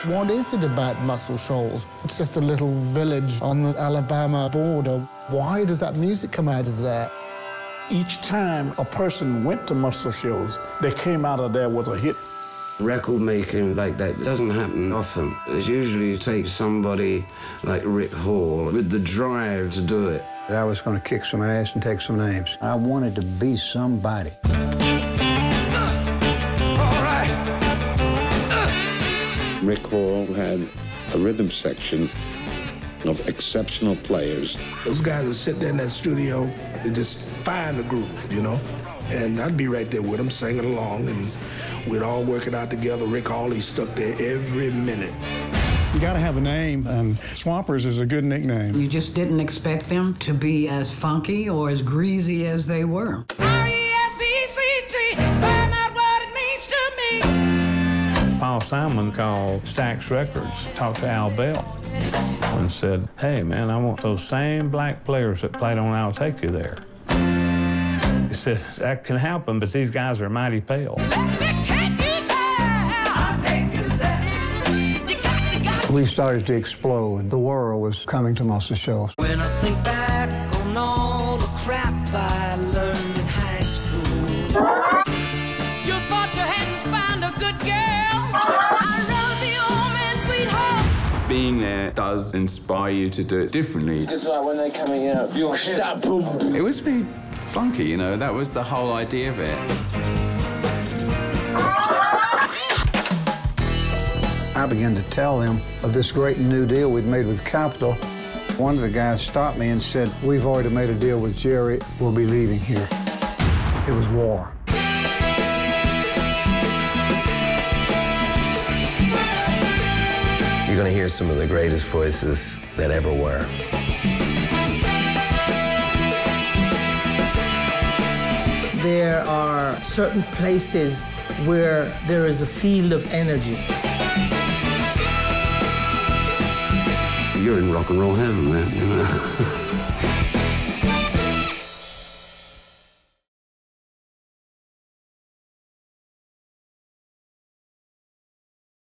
What is it about Muscle Shoals? It's just a little village on the Alabama border. Why does that music come out of there? Each time a person went to Muscle Shoals, they came out of there with a hit. Record making like that doesn't happen often. It usually takes somebody like Rick Hall with the drive to do it. I was going to kick some ass and take some names. I wanted to be somebody. Rick Hall had a rhythm section of exceptional players. Those guys that sit there in that studio, they just find the groove, you know? And I'd be right there with them singing along, and we'd all work it out together. Rick Hall, he stuck there every minute. You gotta have a name, and Swampers is a good nickname. You just didn't expect them to be as funky or as greasy as they were. R-E-S-P-C-T, find out what it means to me. Paul Simon called Stax Records, talked to Al Bell, and said, hey, man, I want those same black players that played on I'll Take You There. He said, that can happen, but these guys are mighty pale. Let me take you there, I'll take you there. You got to. We started to explode. The world was coming to Muscle Shoals. When I think back on all the crap I learned in high school. You thought you hadn't found a good girl. I wrote the old man's sweet home. Being there does inspire you to do it differently. It's like when they're coming out, you'll stop, boom. It was pretty funky, you know, that was the whole idea of it. I began to tell them of this great new deal we'd made with Capitol. One of the guys stopped me and said, we've already made a deal with Jerry. We'll be leaving here. It was war. You're going to hear some of the greatest voices that ever were. There are certain places where there is a field of energy. You're in rock and roll heaven, man. You know?